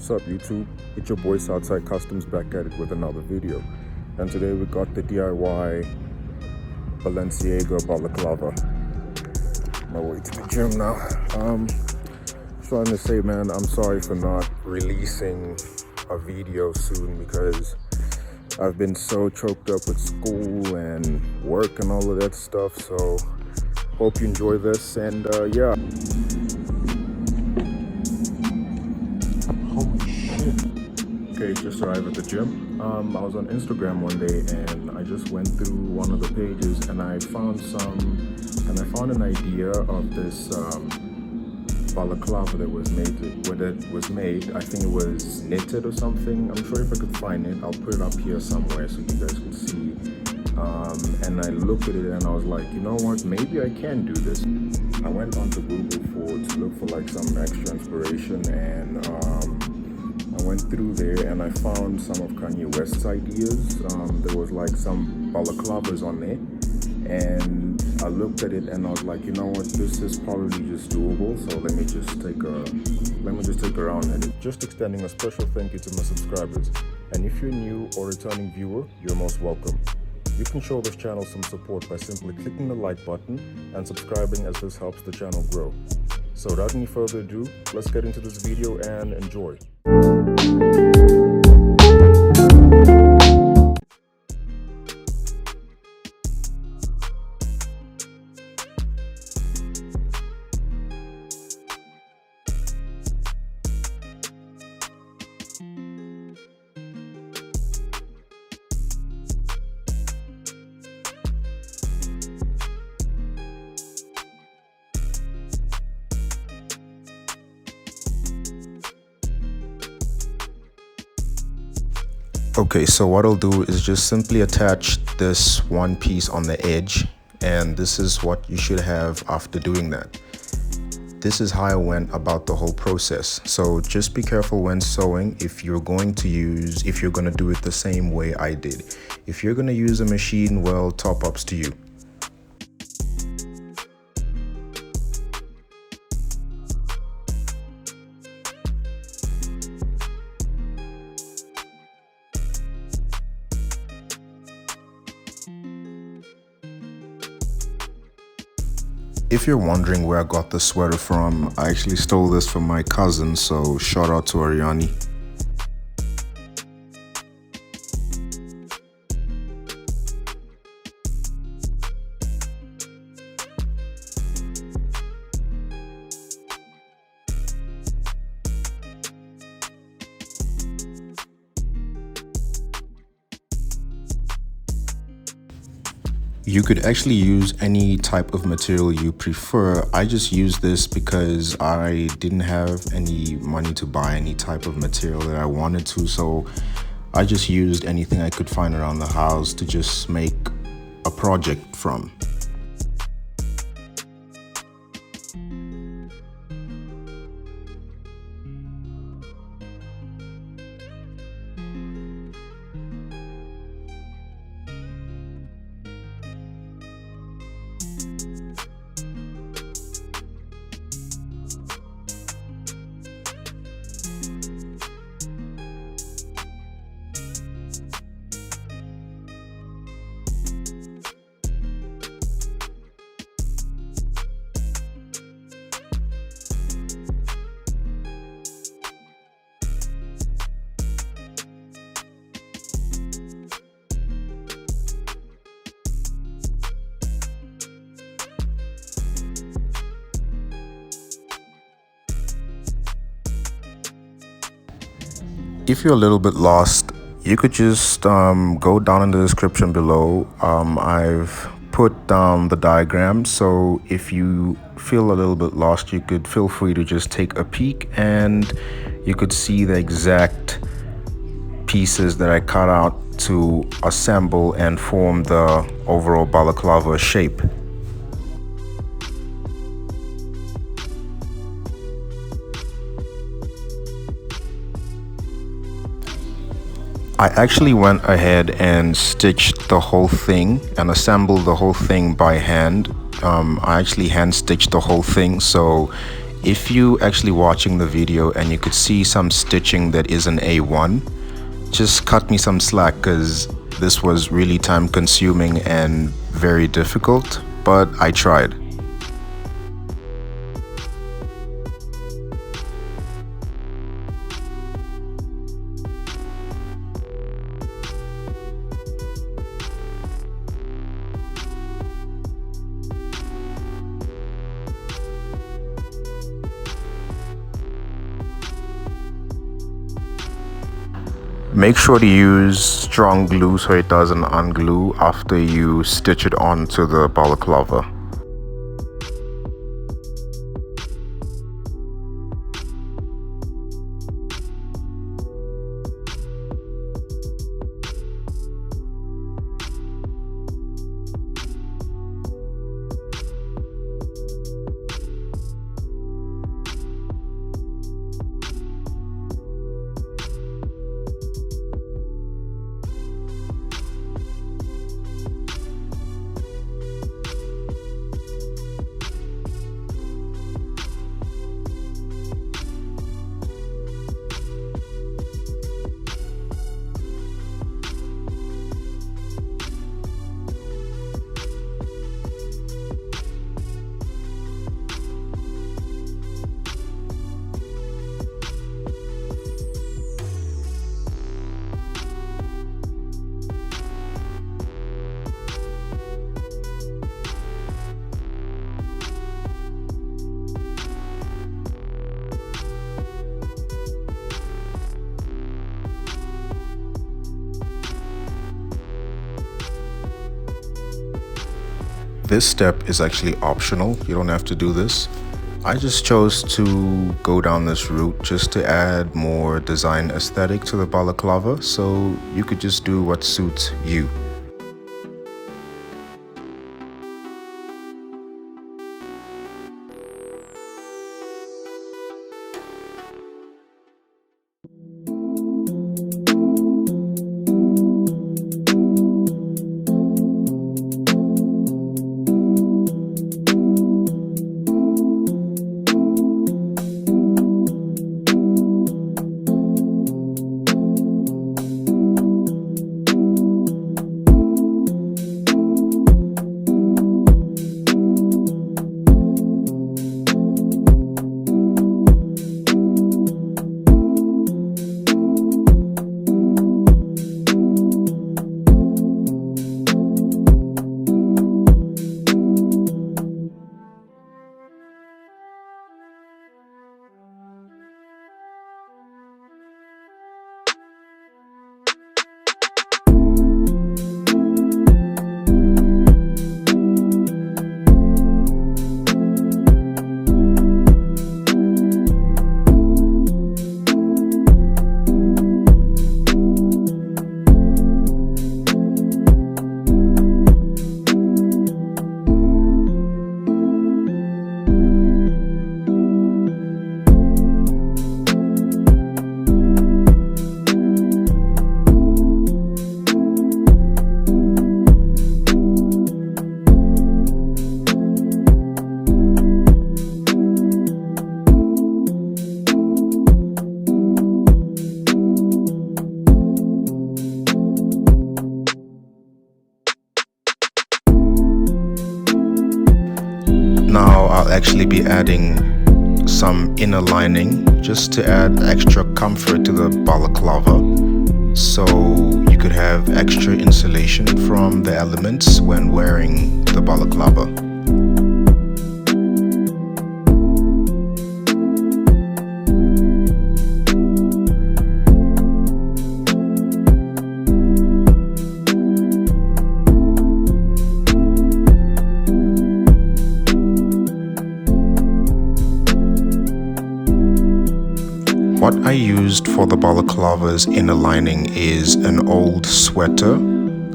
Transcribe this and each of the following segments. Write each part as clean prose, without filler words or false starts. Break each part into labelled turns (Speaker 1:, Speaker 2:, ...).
Speaker 1: What's up YouTube? It's your boy Southside Customs back at it with another video. And today we got the DIY Balenciaga Balaclava. My way to the gym now. Trying to say, man, I'm sorry for not releasing a video soon because I've been so choked up with school and work and all of that stuff. So hope you enjoy this, and yeah. Holy shit. Okay, just arrived at the gym. I was on Instagram one day and I just went through one of the pages and I found an idea of this balaclava that was made. I think it was knitted or something. I'm sure if I could find it, I'll put it up here somewhere so you guys can see. And I looked at it and I was like, you know what, maybe I can do this. I went onto Google to look for like some extra inspiration, and I went through there and I found some of Kanye West's ideas. There was like some balaclavas on there, and I looked at it and I was like, you know what, this is probably just doable, so let me just take a round at it. Just extending a special thank you to my subscribers, and if you're new or returning viewer, you're most welcome. You can show this channel some support by simply clicking the like button and subscribing, as this helps the channel grow. So without any further ado, let's get into this video and enjoy. Okay, so what I'll do is just simply attach this one piece on the edge, and this is what you should have after doing that. This is how I went about the whole process. So just be careful when sewing if you're going to do it the same way I did. If you're going to use a machine, well, top ups to you. If you're wondering where I got the sweater from, I actually stole this from my cousin, so shout out to Ariani. You could actually use any type of material you prefer. I just used this because I didn't have any money to buy any type of material that I wanted to, so I just used anything I could find around the house to just make a project from. If you're a little bit lost, you could just go down in the description below. I've put down the diagram, so if you feel a little bit lost, you could feel free to just take a peek and you could see the exact pieces that I cut out to assemble and form the overall balaclava shape. I actually went ahead and stitched the whole thing and assembled the whole thing by hand. I actually hand stitched the whole thing, so if you actually watching the video and you could see some stitching that isn't A1, just cut me some slack, because this was really time consuming and very difficult, but I tried. Make sure to use strong glue so it doesn't unglue after you stitch it onto the balaclava. This step is actually optional, you don't have to do this. I just chose to go down this route just to add more design aesthetic to the balaclava, so you could just do what suits you. Now I'll actually be adding some inner lining just to add extra comfort to the balaclava, so you could have extra insulation from the elements when wearing the balaclava. What I used for the balaclava's inner lining is an old sweater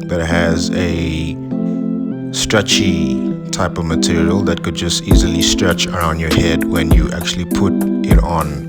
Speaker 1: that has a stretchy type of material that could just easily stretch around your head when you actually put it on.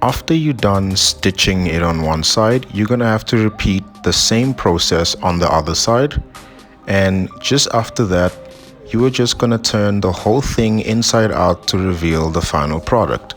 Speaker 1: After you're done stitching it on one side, you're gonna have to repeat the same process on the other side. And just after that, you are just gonna turn the whole thing inside out to reveal the final product.